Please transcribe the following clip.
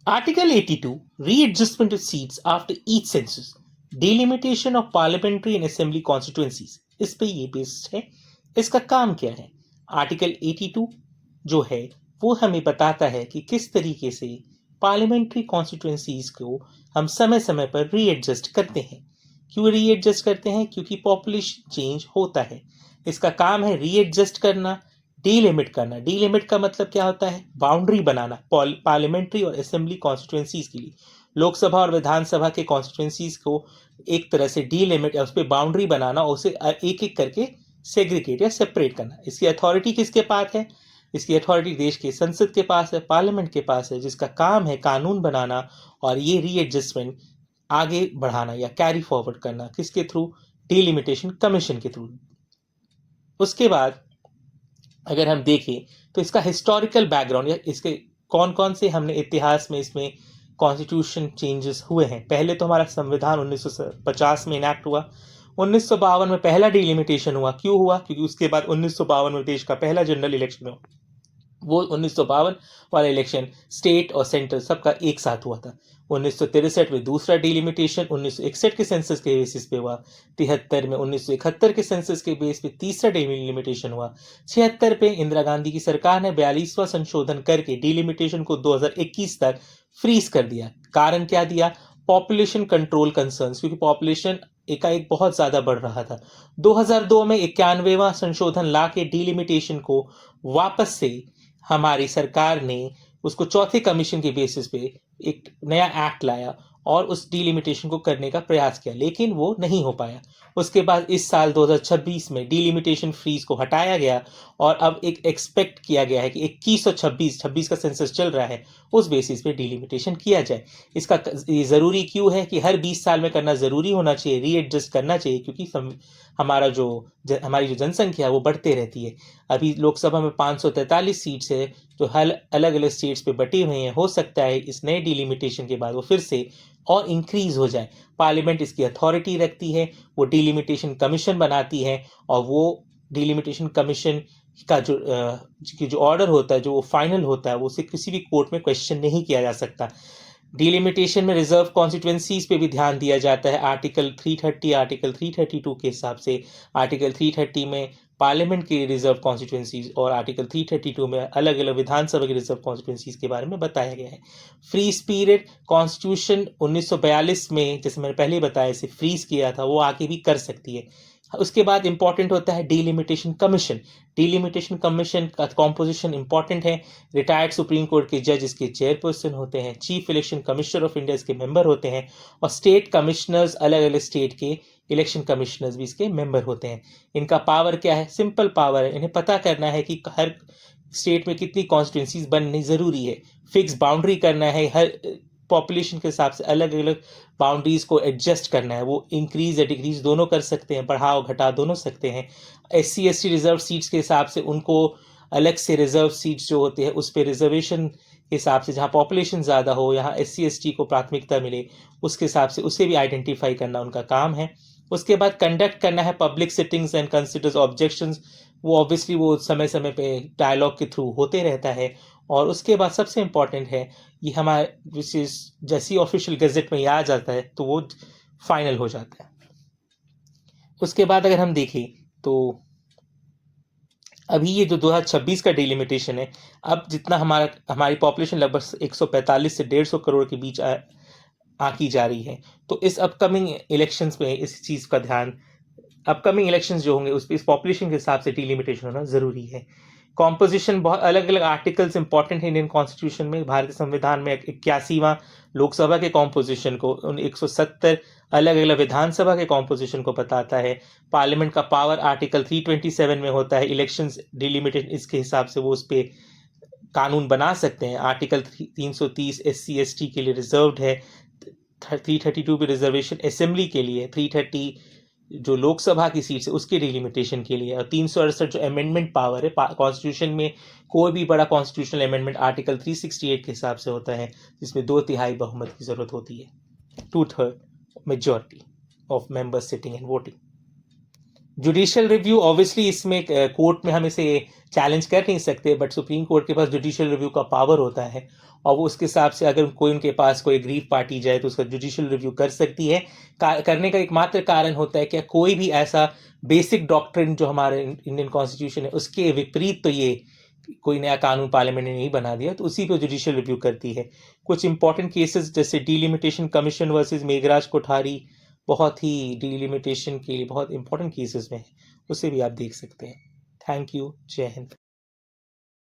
Article 82 Readjustment of seats after each census. Delimitation of parliamentary and assembly constituencies. इस पे ये based है. इसका काम क्या है? आर्टिकल 82 जो है वो हमें बताता है कि किस तरीके से पार्लियामेंट्री कॉन्स्टिट्यूंसीज को हम समय समय पर रीएडजस्ट करते हैं. क्यों रीएडजस्ट करते हैं? क्योंकि पॉपुलेशन चेंज होता है. इसका काम है रीएडजस्ट करना, डीलिमिट करना. डीलिमिट का मतलब क्या होता है? बाउंड्री बनाना पार्लियामेंट्री और असेंबली कॉन्स्टिट्यूंसीज के लिए. लोकसभा और विधानसभा के कॉन्स्टिट्यूंसीज को एक तरह से डीलिमिट या उस पर बाउंड्री बनाना और उसे एक एक करके सेग्रीगेट या सेपरेट करना. इसकी अथॉरिटी किसके पास है? इसकी अथॉरिटी देश के संसद के पास है, पार्लियामेंट के पास है, जिसका काम है कानून बनाना और ये रीएडजस्टमेंट आगे बढ़ाना या कैरी फॉरवर्ड करना. किसके थ्रू? डीलिमिटेशन कमीशन के थ्रू. उसके बाद अगर हम देखें तो इसका हिस्टोरिकल बैकग्राउंड या इसके कौन कौन से हमने इतिहास में इसमें कॉन्स्टिट्यूशन चेंजेस हुए हैं. पहले तो हमारा संविधान 1950 में इनैक्ट हुआ. 1952 में पहला डिलिमिटेशन हुआ. क्यों हुआ? क्योंकि उसके बाद 1952 में देश का पहला जनरल इलेक्शन हुआ. वो 1952 वाला इलेक्शन स्टेट और सेंट्रल सबका एक साथ हुआ था. 1963 में दूसरा डिलिमिटेशन 1961 के सेंसस के बेसिस पे हुआ. 73 में 1971 के सेंसस के बेस पे तीसरा डिलिमिटेशन हुआ. 76 पे इंदिरा गांधी की सरकार ने 42वां संशोधन करके डिलिमिटेशन को 2021 तक फ्रीज कर दिया. कारण क्या दिया? पॉपुलेशन कंट्रोल कंसर्न्स, क्योंकि पॉपुलेशन एकाएक बहुत ज्यादा बढ़ रहा था. 2002 में 91वां संशोधन ला के डिलिमिटेशन को वापस से हमारी सरकार ने उसको चौथे कमीशन के बेसिस पे एक नया एक्ट लाया और उस डिलिमिटेशन को करने का प्रयास किया, लेकिन वो नहीं हो पाया. उसके बाद इस साल 2026 में डिलिमिटेशन फ्रीज को हटाया गया और अब एक एक्सपेक्ट किया गया है कि 2126 का सेंसस चल रहा है, उस बेसिस पे डिलिमिटेशन किया जाए. इसका ये ज़रूरी क्यों है कि हर 20 साल में करना ज़रूरी होना चाहिए, रीएडजस्ट करना चाहिए, क्योंकि हमारी जो जनसंख्या है वो बढ़ते रहती है. अभी लोकसभा में 543 सीट्स है जो हर अलग अलग स्टेट्स पे बटी हुई हैं. हो सकता है इस नए डिलिमिटेशन के बाद वो फिर से और इंक्रीज हो जाए. पार्लियामेंट इसकी अथॉरिटी रखती है, वो डिलिमिटेशन कमीशन बनाती है और वो डिलिमिटेशन कमीशन का जो ऑर्डर होता है, जो वो फाइनल होता है, वो उसे किसी भी कोर्ट में क्वेश्चन नहीं किया जा सकता. डिलिमिटेशन में रिजर्व कॉन्स्टिट्यूंसीज पे भी ध्यान दिया जाता है. आर्टिकल 330 आर्टिकल 332 के हिसाब से आर्टिकल 330 में पार्लियामेंट की रिजर्व कॉन्स्टिट्यूंसीज और आर्टिकल 332 में अलग अलग विधानसभा की रिजर्व कॉन्स्टिट्यूंसीज के बारे में बताया गया है. फ्री स्पिरिट कॉन्स्टिट्यूशन 1942 में, जैसे मैंने पहले बताया, इसे फ्रीज किया था, वो आगे भी कर सकती है. उसके बाद इंपॉर्टेंट होता है डिलिमिटेशन कमीशन. डिलिमिटेशन कमीशन का कॉम्पोजिशन इंपॉर्टेंट है. रिटायर्ड सुप्रीम कोर्ट के जज इसके चेयरपर्सन होते हैं. Chief election commissioner of India इसके मेंबर होते हैं और स्टेट कमिश्नर्स, अलग अलग स्टेट के इलेक्शन कमिश्नर्स भी इसके मेंबर होते हैं. इनका पावर क्या है? सिंपल पावर है. इन्हें पता करना है कि हर स्टेट में कितनी कॉन्स्टिट्यूंसीज बननी जरूरी है, फिक्स बाउंड्री करना है, हर पॉपुलेशन के हिसाब से अलग अलग बाउंड्रीज को एडजस्ट करना है. वो इंक्रीज या डिक्रीज दोनों कर सकते हैं, बढ़ाओ घटा दोनों सकते हैं. SC ST रिजर्व सीट्स के हिसाब से उनको अलग से रिजर्व सीट्स जो होते हैं उस पर रिजर्वेशन के हिसाब से, जहाँ पॉपुलेशन ज़्यादा हो, यहाँ SC ST को प्राथमिकता मिले, उसके हिसाब से उसे भी आइडेंटिफाई करना उनका काम है. उसके बाद कंडक्ट करना है public sittings and considers objections. वो ऑब्वियसली वो समय समय पे डायलॉग के थ्रू होते रहता है. और उसके बाद सबसे इम्पॉर्टेंट है ये हमारे विशेष जैसी ऑफिशियल गजट में आ जाता है तो वो फाइनल हो जाता है. उसके बाद अगर हम देखें तो अभी ये जो 2026 का डिलिमिटेशन है, अब जितना हमारी पॉपुलेशन लगभग 145 से 150 करोड़ के बीच आंकी जा रही है, तो इस अपकमिंग इलेक्शंस में इस चीज़ का ध्यान, अपकमिंग इलेक्शंस जो होंगे उस पर इस पॉपुलेशन के हिसाब से डिलिमिटेशन होना ज़रूरी है. कॉम्पोजिशन, बहुत अलग अलग आर्टिकल्स इंपॉर्टेंट है इंडियन कॉन्स्टिट्यूशन में. भारतीय संविधान में 81वां लोकसभा के कॉम्पोजिशन को, 170 अलग अलग विधानसभा के कॉम्पोजिशन को बताता है. पार्लियामेंट का पावर आर्टिकल 327 में होता है. इलेक्शंस डिलिमिटेड इसके हिसाब से वो उस पर कानून बना सकते हैं. आर्टिकल 330 SC ST के लिए रिजर्व्ड है. 332 भी रिजर्वेशन असेंबली के लिए, 330 जो लोकसभा की सीट है उसके डिलिमिटेशन के लिए, और 368 जो अमेंडमेंट पावर है कॉन्स्टिट्यूशन में, कोई भी बड़ा कॉन्स्टिट्यूशनल अमेंडमेंट आर्टिकल 368 के हिसाब से होता है, जिसमें 2/3 बहुमत की जरूरत होती है, 2/3 majority of members sitting and voting. Judicial review obviously इसमें कोर्ट में हम इसे चैलेंज कर नहीं सकते, बट सुप्रीम कोर्ट के पास जुडिशियल रिव्यू का पावर होता है और वो उसके हिसाब से अगर कोई उनके पास कोई एग्रीव पार्टी जाए तो उसका जुडिशियल रिव्यू कर सकती है। करने का एकमात्र कारण होता है कि कोई भी ऐसा बेसिक डॉक्ट्रिन जो हमारे इंडियन कॉन्स्टिट्यूशन है उसके विपरीत तो ये कोई नया कानून पार्लियामेंट ने नहीं बना दिया, तो उसी पे जुडिशियल रिव्यू करती है। कुछ इंपॉर्टेंट केसेस जैसे delimitation commission versus Meghraj Kothari बहुत ही डीलिमिटेशन के लिए बहुत इंपॉर्टेंट केसेस में है, उसे भी आप देख सकते हैं। Thank you. जय हिंद।